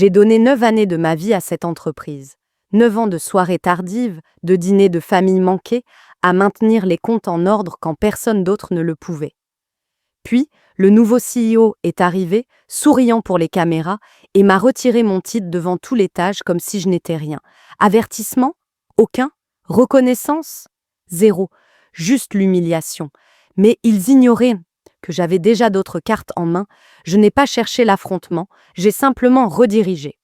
J'ai donné 9 années de ma vie à cette entreprise. 9 ans de soirées tardives, de dîners de famille manqués, à maintenir les comptes en ordre quand personne d'autre ne le pouvait. Puis, le nouveau CEO est arrivé, souriant pour les caméras, et m'a retiré mon titre devant tout l'étage comme si je n'étais rien. Avertissement? Aucun. Reconnaissance? Zéro. Juste l'humiliation. Mais ils ignoraient que j'avais déjà d'autres cartes en main. Je n'ai pas cherché l'affrontement, j'ai simplement redirigé.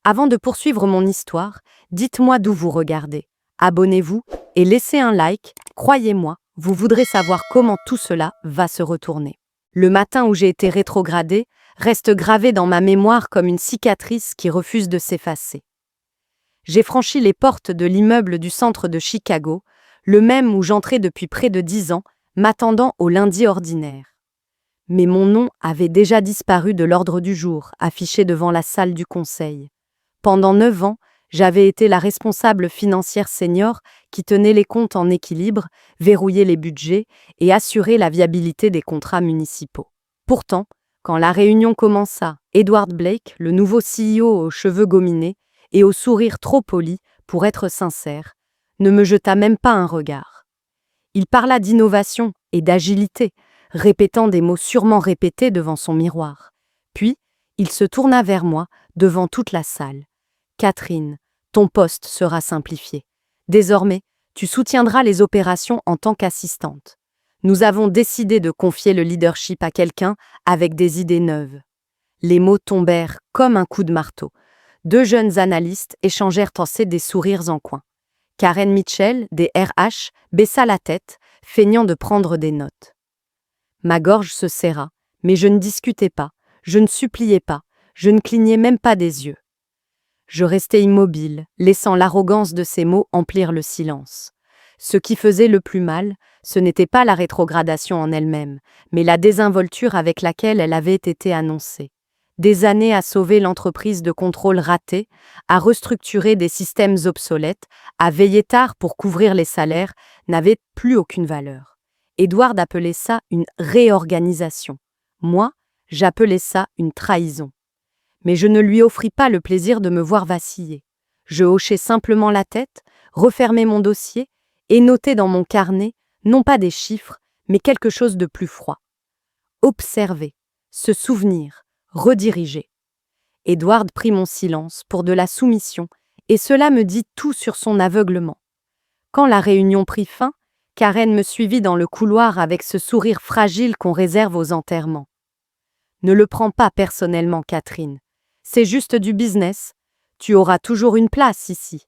Avant de poursuivre mon histoire, dites-moi d'où vous regardez. Abonnez-vous et laissez un like. Croyez-moi, vous voudrez savoir comment tout cela va se retourner. Le matin où j'ai été rétrogradé reste gravé dans ma mémoire comme une cicatrice qui refuse de s'effacer. J'ai franchi les portes de l'immeuble du centre de Chicago, le même où j'entrais depuis près de 10 ans, m'attendant au lundi ordinaire. Mais mon nom avait déjà disparu de l'ordre du jour, affiché devant la salle du conseil. Pendant 9 ans, j'avais été la responsable financière senior qui tenait les comptes en équilibre, verrouillait les budgets et assurait la viabilité des contrats municipaux. Pourtant, quand la réunion commença, Edward Blake, le nouveau CEO aux cheveux gominés et au sourire trop poli, pour être sincère, ne me jeta même pas un regard. Il parla d'innovation et d'agilité, répétant des mots sûrement répétés devant son miroir. Puis, il se tourna vers moi, devant toute la salle. « Catherine, ton poste sera simplifié. Désormais, tu soutiendras les opérations en tant qu'assistante. Nous avons décidé de confier le leadership à quelqu'un avec des idées neuves. » Les mots tombèrent comme un coup de marteau. 2 jeunes analystes échangèrent des sourires en coin. Karen Mitchell, des RH, baissa la tête, feignant de prendre des notes. Ma gorge se serra, mais je ne discutais pas, je ne suppliais pas, je ne clignais même pas des yeux. Je restais immobile, laissant l'arrogance de ces mots emplir le silence. Ce qui faisait le plus mal, ce n'était pas la rétrogradation en elle-même, mais la désinvolture avec laquelle elle avait été annoncée. Des années à sauver l'entreprise de contrôle ratée, à restructurer des systèmes obsolètes, à veiller tard pour couvrir les salaires, n'avaient plus aucune valeur. Edward appelait ça une réorganisation. Moi, j'appelais ça une trahison. Mais je ne lui offris pas le plaisir de me voir vaciller. Je hochai simplement la tête, refermai mon dossier et notai dans mon carnet, non pas des chiffres, mais quelque chose de plus froid. Observer, se souvenir, rediriger. Edward prit mon silence pour de la soumission, et cela me dit tout sur son aveuglement. Quand la réunion prit fin, Karen me suivit dans le couloir avec ce sourire fragile qu'on réserve aux enterrements. Ne le prends pas personnellement, Catherine. C'est juste du business. Tu auras toujours une place ici.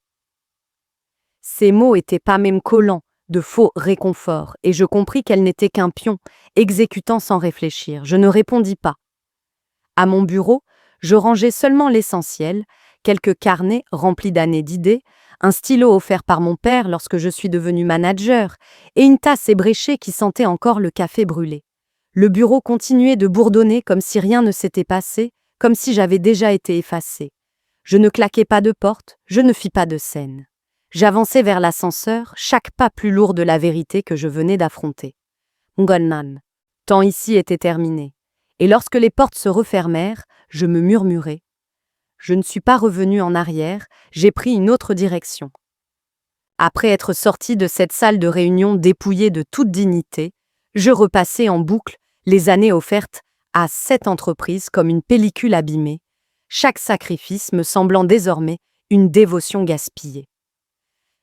Ces mots étaient pas même collants, de faux réconfort, et je compris qu'elle n'était qu'un pion, exécutant sans réfléchir. Je ne répondis pas. À mon bureau, je rangeais seulement l'essentiel, quelques carnets remplis d'années d'idées, un stylo offert par mon père lorsque je suis devenue manager, et une tasse ébréchée qui sentait encore le café brûlé. Le bureau continuait de bourdonner comme si rien ne s'était passé, comme si j'avais déjà été effacée. Je ne claquai pas de porte, je ne fis pas de scène. J'avançai vers l'ascenseur, chaque pas plus lourd de la vérité que je venais d'affronter. Ngonnan. Temps ici était terminé. Et lorsque les portes se refermèrent, je me murmurai. Je ne suis pas revenue en arrière, j'ai pris une autre direction. Après être sortie de cette salle de réunion dépouillée de toute dignité, je repassai en boucle les années offertes à cette entreprise comme une pellicule abîmée, chaque sacrifice me semblant désormais une dévotion gaspillée.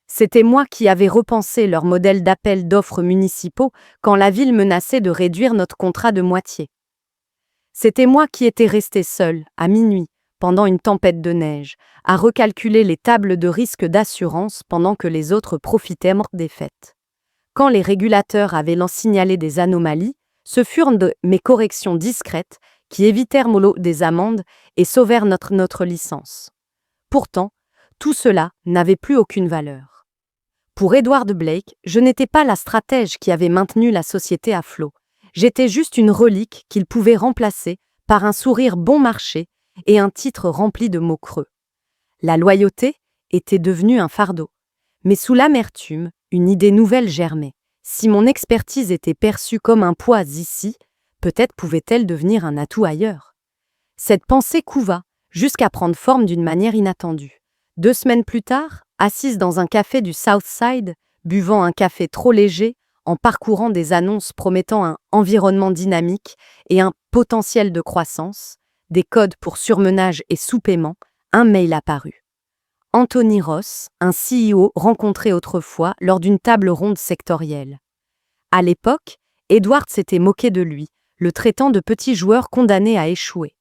C'était moi qui avais repensé leur modèle d'appel d'offres municipaux quand la ville menaçait de réduire notre contrat de moitié. C'était moi qui étais resté seul, à minuit, pendant une tempête de neige, à recalculer les tables de risque d'assurance pendant que les autres profitaient des fêtes. Quand les régulateurs avaient signalé des anomalies, ce furent mes corrections discrètes qui évitèrent mollo des amendes et sauvèrent notre licence. Pourtant, tout cela n'avait plus aucune valeur. Pour Edward Blake, je n'étais pas la stratège qui avait maintenu la société à flot. J'étais juste une relique qu'il pouvait remplacer par un sourire bon marché et un titre rempli de mots creux. La loyauté était devenue un fardeau. Mais sous l'amertume, une idée nouvelle germait. Si mon expertise était perçue comme un poids ici, peut-être pouvait-elle devenir un atout ailleurs. Cette pensée couva jusqu'à prendre forme d'une manière inattendue. 2 semaines plus tard, assise dans un café du Southside, buvant un café trop léger, en parcourant des annonces promettant un environnement dynamique et un potentiel de croissance, des codes pour surmenage et sous-paiement, un mail apparut. Anthony Ross, un CEO rencontré autrefois lors d'une table ronde sectorielle. À l'époque, Edward s'était moqué de lui, le traitant de petit joueur condamné à échouer.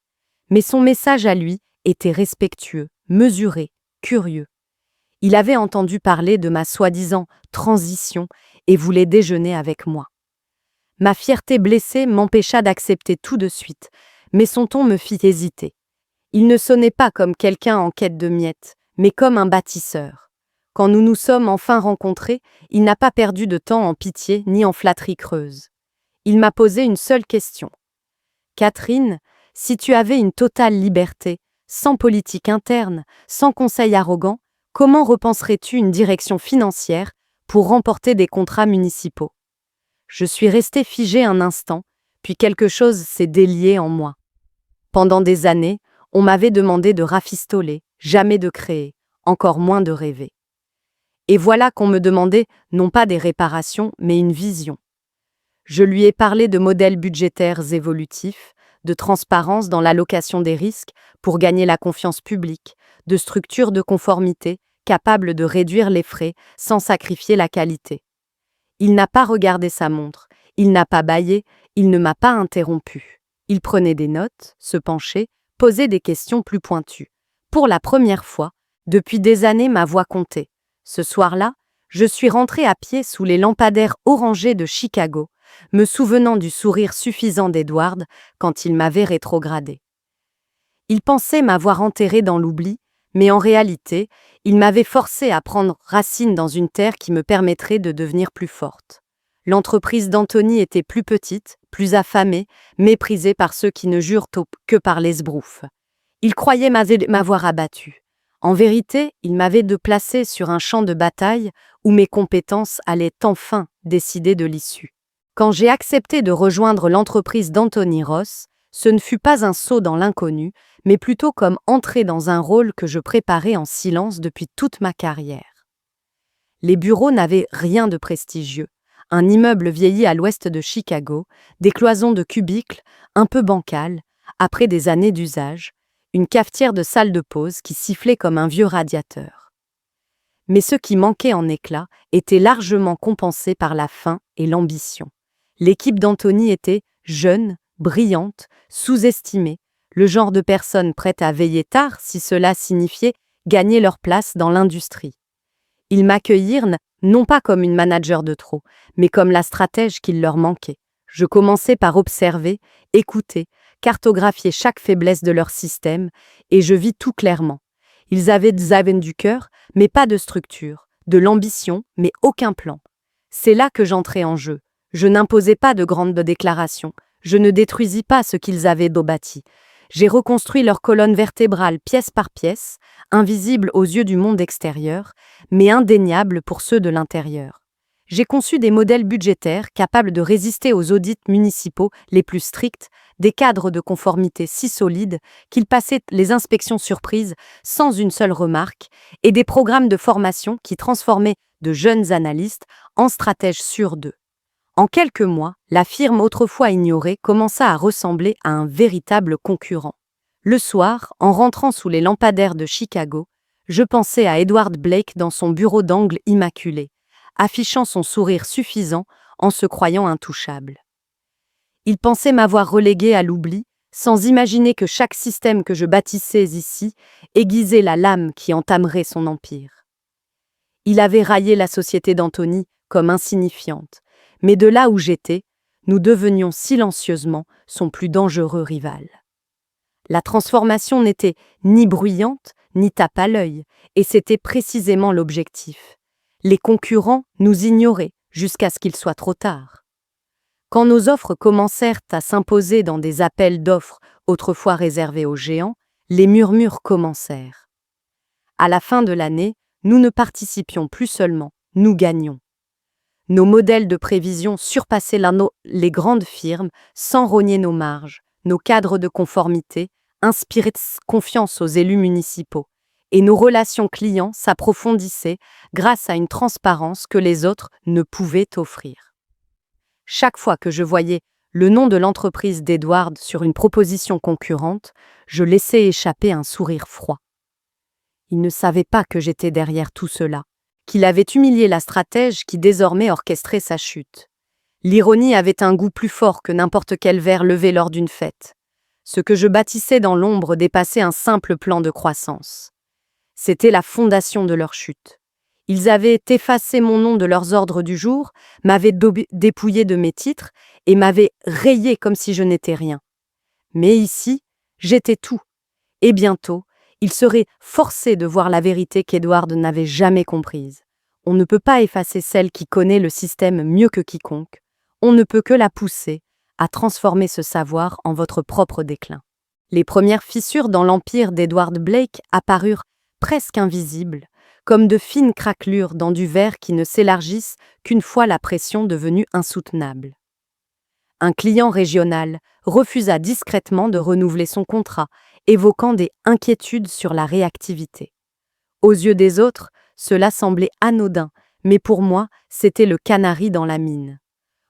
Mais son message à lui était respectueux, mesuré, curieux. Il avait entendu parler de ma soi-disant transition et voulait déjeuner avec moi. Ma fierté blessée m'empêcha d'accepter tout de suite, mais son ton me fit hésiter. Il ne sonnait pas comme quelqu'un en quête de miettes, mais comme un bâtisseur. Quand nous nous sommes enfin rencontrés, il n'a pas perdu de temps en pitié ni en flatterie creuse. Il m'a posé une seule question. Catherine, si tu avais une totale liberté, sans politique interne, sans conseil arrogant, comment repenserais-tu une direction financière pour remporter des contrats municipaux? Je suis restée figée un instant, puis quelque chose s'est délié en moi. Pendant des années, on m'avait demandé de rafistoler, jamais de créer, encore moins de rêver. Et voilà qu'on me demandait non pas des réparations, mais une vision. Je lui ai parlé de modèles budgétaires évolutifs, de transparence dans l'allocation des risques pour gagner la confiance publique, de structures de conformité capables de réduire les frais sans sacrifier la qualité. Il n'a pas regardé sa montre, il n'a pas bâillé, il ne m'a pas interrompu. Il prenait des notes, se penchait, posait des questions plus pointues. Pour la première fois, depuis des années, ma voix comptait. Ce soir-là, je suis rentrée à pied sous les lampadaires orangés de Chicago, me souvenant du sourire suffisant d'Edward quand il m'avait rétrogradé. Il pensait m'avoir enterrée dans l'oubli, mais en réalité, il m'avait forcée à prendre racine dans une terre qui me permettrait de devenir plus forte. L'entreprise d'Anthony était plus petite, plus affamée, méprisée par ceux qui ne jurent que par l'esbrouf. Il croyait m'avoir abattue. En vérité, il m'avait placée sur un champ de bataille où mes compétences allaient enfin décider de l'issue. Quand j'ai accepté de rejoindre l'entreprise d'Anthony Ross, ce ne fut pas un saut dans l'inconnu, mais plutôt comme entrer dans un rôle que je préparais en silence depuis toute ma carrière. Les bureaux n'avaient rien de prestigieux. Un immeuble vieilli à l'ouest de Chicago, des cloisons de cubicles, un peu bancales, après des années d'usage, une cafetière de salle de pause qui sifflait comme un vieux radiateur. Mais ce qui manquait en éclat était largement compensé par la faim et l'ambition. L'équipe d'Anthony était jeune, brillante, sous-estimée, le genre de personnes prêtes à veiller tard si cela signifiait gagner leur place dans l'industrie. Ils m'accueillirent non pas comme une manager de trop, mais comme la stratège qu'il leur manquait. Je commençai par observer, écouter, cartographier chaque faiblesse de leur système, et je vis tout clairement. Ils avaient du cœur, mais pas de structure, de l'ambition, mais aucun plan. C'est là que j'entrais en jeu. Je n'imposais pas de grandes déclarations, je ne détruisis pas ce qu'ils avaient bâti. J'ai reconstruit leur colonne vertébrale pièce par pièce, invisible aux yeux du monde extérieur, mais indéniable pour ceux de l'intérieur. J'ai conçu des modèles budgétaires capables de résister aux audits municipaux les plus stricts, des cadres de conformité si solides qu'ils passaient les inspections surprises sans une seule remarque, et des programmes de formation qui transformaient de jeunes analystes en stratèges sûrs d'eux. En quelques mois, la firme autrefois ignorée commença à ressembler à un véritable concurrent. Le soir, en rentrant sous les lampadaires de Chicago, je pensais à Edward Blake dans son bureau d'angle immaculé, affichant son sourire suffisant en se croyant intouchable. Il pensait m'avoir relégué à l'oubli, sans imaginer que chaque système que je bâtissais ici aiguisait la lame qui entamerait son empire. Il avait raillé la société d'Anthony comme insignifiante, mais de là où j'étais, nous devenions silencieusement son plus dangereux rival. La transformation n'était ni bruyante, ni tape à l'œil, et c'était précisément l'objectif. Les concurrents nous ignoraient jusqu'à ce qu'il soit trop tard. Quand nos offres commencèrent à s'imposer dans des appels d'offres autrefois réservés aux géants, les murmures commencèrent. À la fin de l'année, nous ne participions plus seulement, nous gagnions. Nos modèles de prévision surpassaient les grandes firmes sans rogner nos marges, nos cadres de conformité inspirait confiance aux élus municipaux, et nos relations clients s'approfondissaient grâce à une transparence que les autres ne pouvaient offrir. Chaque fois que je voyais le nom de l'entreprise d'Edward sur une proposition concurrente, je laissais échapper un sourire froid. Il ne savait pas que j'étais derrière tout cela, qu'il avait humilié la stratège qui désormais orchestrait sa chute. L'ironie avait un goût plus fort que n'importe quel verre levé lors d'une fête. Ce que je bâtissais dans l'ombre dépassait un simple plan de croissance. C'était la fondation de leur chute. Ils avaient effacé mon nom de leurs ordres du jour, m'avaient dépouillé de mes titres et m'avaient rayé comme si je n'étais rien. Mais ici, j'étais tout. Et bientôt, ils seraient forcés de voir la vérité qu'Edward n'avait jamais comprise. On ne peut pas effacer celle qui connaît le système mieux que quiconque. On ne peut que la pousser à transformer ce savoir en votre propre déclin. Les premières fissures dans l'empire d'Edward Blake apparurent presque invisibles, comme de fines craquelures dans du verre qui ne s'élargissent qu'une fois la pression devenue insoutenable. Un client régional refusa discrètement de renouveler son contrat, évoquant des inquiétudes sur la réactivité. Aux yeux des autres, cela semblait anodin, mais pour moi, c'était le canari dans la mine.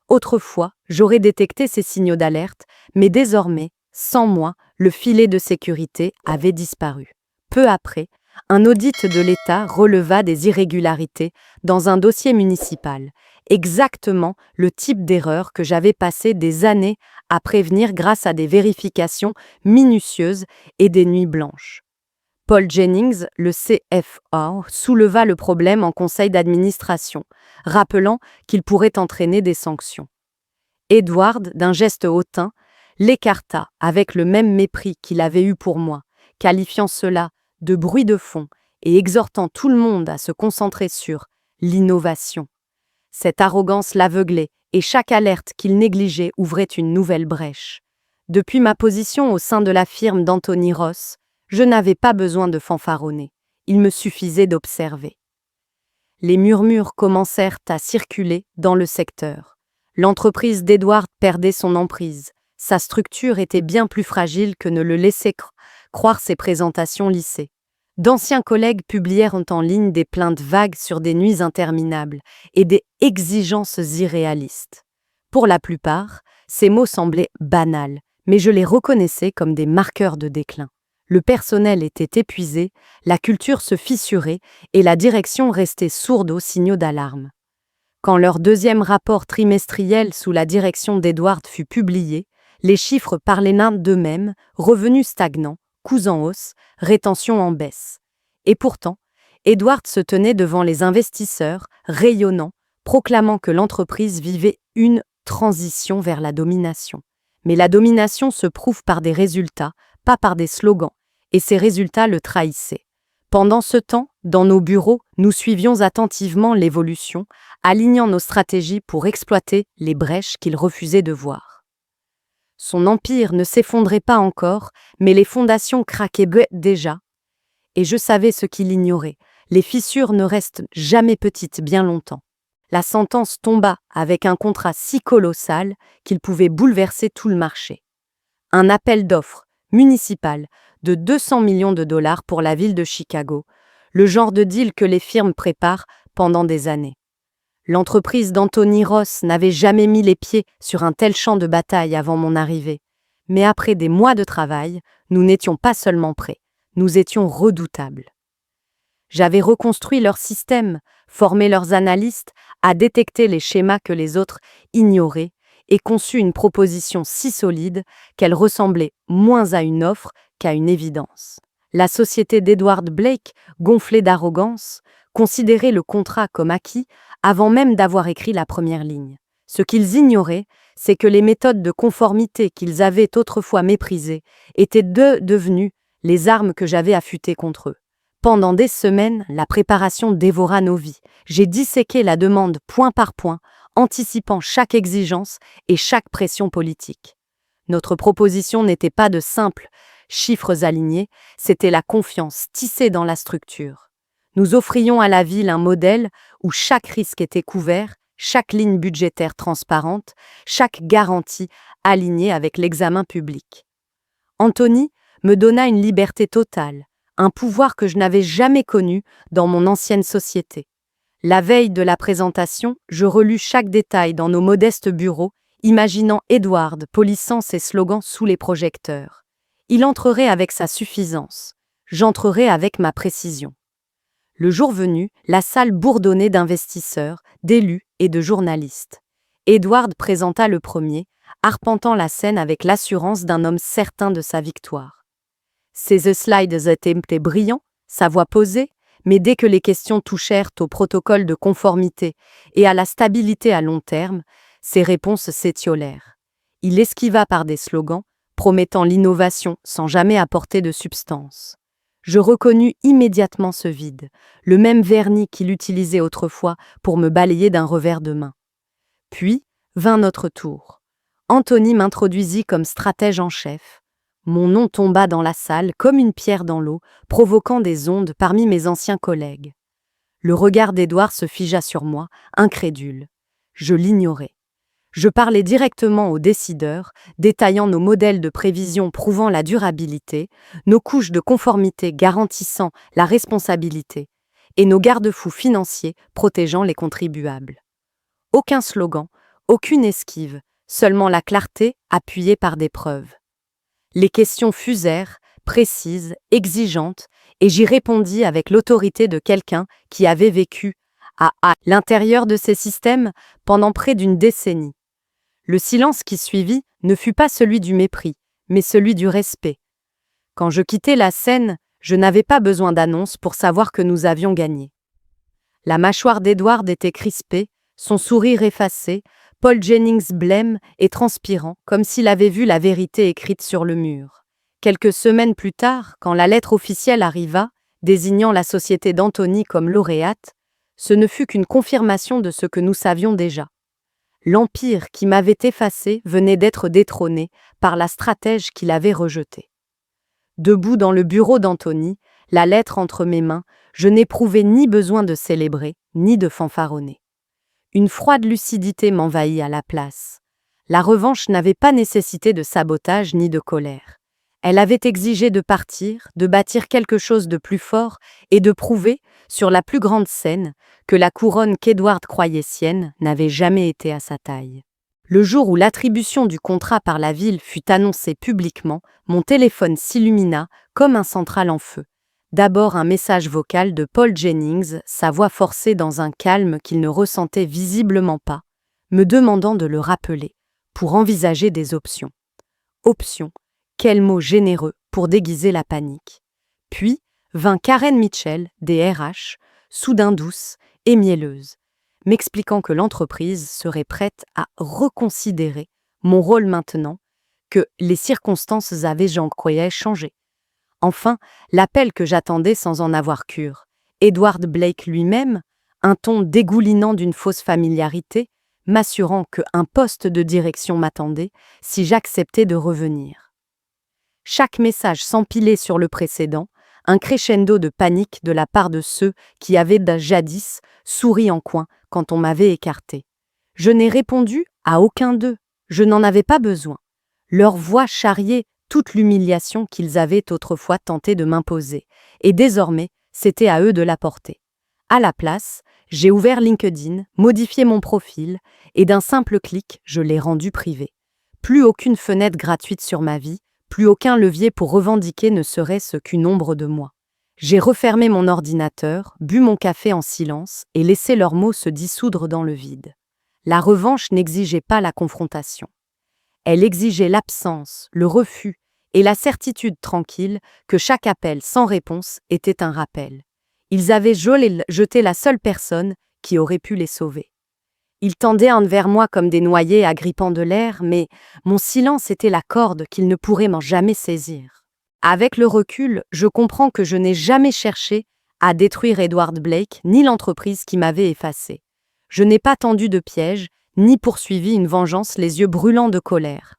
Autrefois, j'aurais détecté ces signaux d'alerte, mais désormais, sans moi, le filet de sécurité avait disparu. Peu après, un audit de l'État releva des irrégularités dans un dossier municipal, exactement le type d'erreur que j'avais passé des années à prévenir grâce à des vérifications minutieuses et des nuits blanches. Paul Jennings, le CFO, souleva le problème en conseil d'administration, rappelant qu'il pourrait entraîner des sanctions. Edward, d'un geste hautain, l'écarta avec le même mépris qu'il avait eu pour moi, qualifiant cela de bruit de fond et exhortant tout le monde à se concentrer sur l'innovation. Cette arrogance l'aveuglait et chaque alerte qu'il négligeait ouvrait une nouvelle brèche. Depuis ma position au sein de la firme d'Anthony Ross, je n'avais pas besoin de fanfaronner, il me suffisait d'observer. Les murmures commencèrent à circuler dans le secteur. L'entreprise d'Edward perdait son emprise. Sa structure était bien plus fragile que ne le laissaient croire ses présentations lissées. D'anciens collègues publièrent en ligne des plaintes vagues sur des nuits interminables et des exigences irréalistes. Pour la plupart, ces mots semblaient banals, mais je les reconnaissais comme des marqueurs de déclin. Le personnel était épuisé, la culture se fissurait et la direction restait sourde aux signaux d'alarme. Quand leur deuxième rapport trimestriel sous la direction d'Edward fut publié, les chiffres parlaient d'eux-mêmes, revenus stagnants, coûts en hausse, rétention en baisse. Et pourtant, Edward se tenait devant les investisseurs, rayonnant, proclamant que l'entreprise vivait une transition vers la domination. Mais la domination se prouve par des résultats, pas par des slogans, et ces résultats le trahissaient. Pendant ce temps, dans nos bureaux, nous suivions attentivement l'évolution, alignant nos stratégies pour exploiter les brèches qu'il refusait de voir. Son empire ne s'effondrait pas encore, mais les fondations craquaient déjà, et je savais ce qu'il ignorait, les fissures ne restent jamais petites bien longtemps. La sentence tomba avec un contrat si colossal qu'il pouvait bouleverser tout le marché. Un appel d'offres municipal de 200 millions de dollars pour la ville de Chicago, le genre de deal que les firmes préparent pendant des années. L'entreprise d'Anthony Ross n'avait jamais mis les pieds sur un tel champ de bataille avant mon arrivée. Mais après des mois de travail, nous n'étions pas seulement prêts, nous étions redoutables. J'avais reconstruit leur système, formé leurs analystes à détecter les schémas que les autres ignoraient et conçu une proposition si solide qu'elle ressemblait moins à une offre qu'à une évidence. La société d'Edward Blake, gonflée d'arrogance, considérait le contrat comme acquis avant même d'avoir écrit la première ligne. Ce qu'ils ignoraient, c'est que les méthodes de conformité qu'ils avaient autrefois méprisées étaient devenues les armes que j'avais affûtées contre eux. Pendant des semaines, la préparation dévora nos vies. J'ai disséqué la demande point par point, anticipant chaque exigence et chaque pression politique. Notre proposition n'était pas de simples chiffres alignés, c'était la confiance tissée dans la structure. Nous offrions à la ville un modèle où chaque risque était couvert, chaque ligne budgétaire transparente, chaque garantie alignée avec l'examen public. Anthony me donna une liberté totale, un pouvoir que je n'avais jamais connu dans mon ancienne société. La veille de la présentation, je relus chaque détail dans nos modestes bureaux, imaginant Edward polissant ses slogans sous les projecteurs. Il entrerait avec sa suffisance, j'entrerais avec ma précision. Le jour venu, la salle bourdonnait d'investisseurs, d'élus et de journalistes. Edward présenta le premier, arpentant la scène avec l'assurance d'un homme certain de sa victoire. Ses slides étaient brillants, sa voix posée, mais dès que les questions touchèrent au protocole de conformité et à la stabilité à long terme, ses réponses s'étiolèrent. Il esquiva par des slogans, promettant l'innovation sans jamais apporter de substance. Je reconnus immédiatement ce vide, le même vernis qu'il utilisait autrefois pour me balayer d'un revers de main. Puis vint notre tour. Anthony m'introduisit comme stratège en chef. Mon nom tomba dans la salle comme une pierre dans l'eau, provoquant des ondes parmi mes anciens collègues. Le regard d'Édouard se figea sur moi, incrédule. Je l'ignorais. Je parlais directement aux décideurs, détaillant nos modèles de prévision prouvant la durabilité, nos couches de conformité garantissant la responsabilité, et nos garde-fous financiers protégeant les contribuables. Aucun slogan, aucune esquive, seulement la clarté appuyée par des preuves. Les questions fusèrent, précises, exigeantes, et j'y répondis avec l'autorité de quelqu'un qui avait vécu à l'intérieur de ces systèmes pendant près d'une décennie. Le silence qui suivit ne fut pas celui du mépris, mais celui du respect. Quand je quittai la scène, je n'avais pas besoin d'annonce pour savoir que nous avions gagné. La mâchoire d'Edward était crispée, son sourire effacé, Paul Jennings blême et transpirant, comme s'il avait vu la vérité écrite sur le mur. Quelques semaines plus tard, quand la lettre officielle arriva, désignant la société d'Anthony comme lauréate, ce ne fut qu'une confirmation de ce que nous savions déjà. L'empire qui m'avait effacé venait d'être détrôné par la stratège qui l'avait rejeté. Debout dans le bureau d'Anthony, la lettre entre mes mains, je n'éprouvais ni besoin de célébrer, ni de fanfaronner. Une froide lucidité m'envahit à la place. La revanche n'avait pas nécessité de sabotage ni de colère. Elle avait exigé de partir, de bâtir quelque chose de plus fort et de prouver, sur la plus grande scène, que la couronne qu'Edward croyait sienne n'avait jamais été à sa taille. Le jour où l'attribution du contrat par la ville fut annoncée publiquement, mon téléphone s'illumina comme un central en feu. D'abord un message vocal de Paul Jennings, sa voix forcée dans un calme qu'il ne ressentait visiblement pas, me demandant de le rappeler, pour envisager des options. Options, quel mot généreux pour déguiser la panique. Puis vint Karen Mitchell, des RH, soudain douce et mielleuse, m'expliquant que l'entreprise serait prête à reconsidérer mon rôle maintenant, que les circonstances avaient, j'en croyais, changé. Enfin, l'appel que j'attendais sans en avoir cure. Edward Blake lui-même, un ton dégoulinant d'une fausse familiarité, m'assurant qu'un poste de direction m'attendait si j'acceptais de revenir. Chaque message s'empilait sur le précédent, un crescendo de panique de la part de ceux qui avaient jadis souri en coin quand on m'avait écarté. Je n'ai répondu à aucun d'eux, je n'en avais pas besoin. Leur voix charriait toute l'humiliation qu'ils avaient autrefois tenté de m'imposer, et désormais, c'était à eux de la porter. À la place, j'ai ouvert LinkedIn, modifié mon profil, et d'un simple clic, je l'ai rendu privé. Plus aucune fenêtre gratuite sur ma vie, plus aucun levier pour revendiquer ne serait-ce qu'une ombre de moi. J'ai refermé mon ordinateur, bu mon café en silence et laissé leurs mots se dissoudre dans le vide. La revanche n'exigeait pas la confrontation. Elle exigeait l'absence, le refus et la certitude tranquille que chaque appel sans réponse était un rappel. Ils avaient jeté la seule personne qui aurait pu les sauver. Ils tendaient envers moi comme des noyés agrippant de l'air, mais mon silence était la corde qu'ils ne pourraient jamais saisir. Avec le recul, je comprends que je n'ai jamais cherché à détruire Edward Blake ni l'entreprise qui m'avait effacé. Je n'ai pas tendu de piège, ni poursuivi une vengeance les yeux brûlants de colère.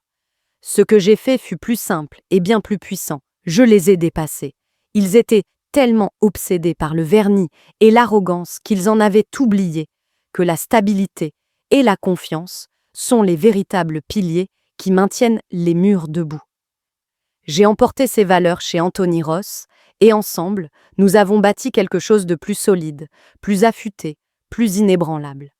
Ce que j'ai fait fut plus simple et bien plus puissant. Je les ai dépassés. Ils étaient tellement obsédés par le vernis et l'arrogance qu'ils en avaient oublié que la stabilité et la confiance sont les véritables piliers qui maintiennent les murs debout. J'ai emporté ces valeurs chez Anthony Ross, et ensemble, nous avons bâti quelque chose de plus solide, plus affûté, plus inébranlable.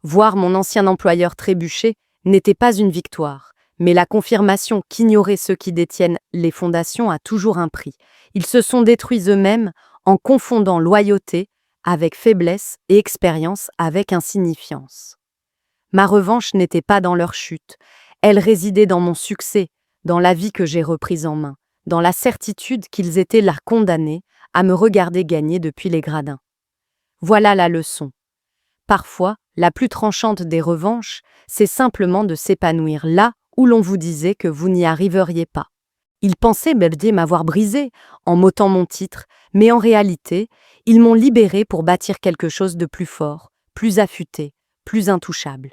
Voir mon ancien employeur trébucher n'était pas une victoire, mais la confirmation qu'ignorer ceux qui détiennent les fondations a toujours un prix. Ils se sont détruits eux-mêmes en confondant loyauté avec faiblesse et expérience avec insignifiance. Ma revanche n'était pas dans leur chute, elle résidait dans mon succès, dans la vie que j'ai reprise en main, dans la certitude qu'ils étaient là condamnés à me regarder gagner depuis les gradins. Voilà la leçon. Parfois, la plus tranchante des revanches, c'est simplement de s'épanouir là où l'on vous disait que vous n'y arriveriez pas. Ils pensaient Beldier m'avoir brisé en m'ôtant mon titre, mais en réalité, ils m'ont libéré pour bâtir quelque chose de plus fort, plus affûté, plus intouchable.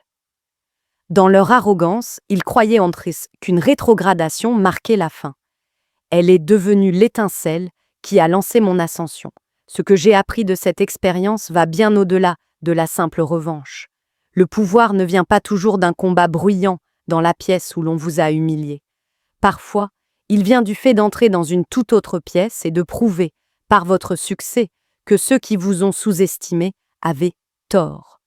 Dans leur arrogance, ils croyaient qu'une rétrogradation marquait la fin. Elle est devenue l'étincelle qui a lancé mon ascension. Ce que j'ai appris de cette expérience va bien au-delà de la simple revanche. Le pouvoir ne vient pas toujours d'un combat bruyant dans la pièce où l'on vous a humilié. Parfois, il vient du fait d'entrer dans une toute autre pièce et de prouver, par votre succès, que ceux qui vous ont sous-estimé avaient tort.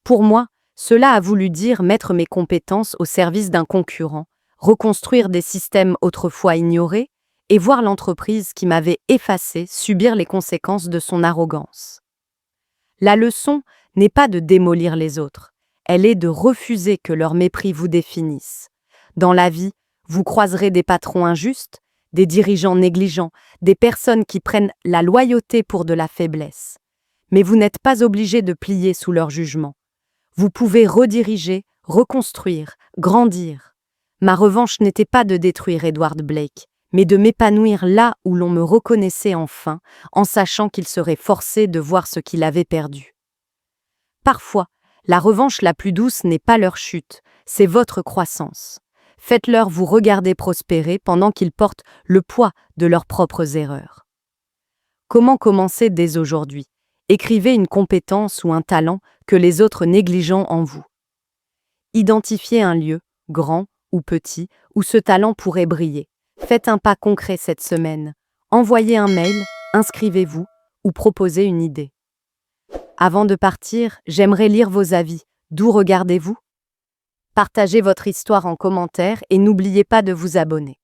Pour moi, cela a voulu dire mettre mes compétences au service d'un concurrent, reconstruire des systèmes autrefois ignorés et voir l'entreprise qui m'avait effacé subir les conséquences de son arrogance. La leçon n'est pas de démolir les autres, elle est de refuser que leur mépris vous définisse. Dans la vie, vous croiserez des patrons injustes, des dirigeants négligents, des personnes qui prennent la loyauté pour de la faiblesse. Mais vous n'êtes pas obligé de plier sous leur jugement. Vous pouvez rediriger, reconstruire, grandir. Ma revanche n'était pas de détruire Edward Blake, mais de m'épanouir là où l'on me reconnaissait enfin, en sachant qu'il serait forcé de voir ce qu'il avait perdu. Parfois, la revanche la plus douce n'est pas leur chute, c'est votre croissance. Faites-leur vous regarder prospérer pendant qu'ils portent le poids de leurs propres erreurs. Comment commencer dès aujourd'hui? Écrivez une compétence ou un talent que les autres négligent en vous. Identifiez un lieu, grand ou petit, où ce talent pourrait briller. Faites un pas concret cette semaine. Envoyez un mail, inscrivez-vous ou proposez une idée. Avant de partir, j'aimerais lire vos avis. D'où regardez-vous? Partagez votre histoire en commentaire et n'oubliez pas de vous abonner.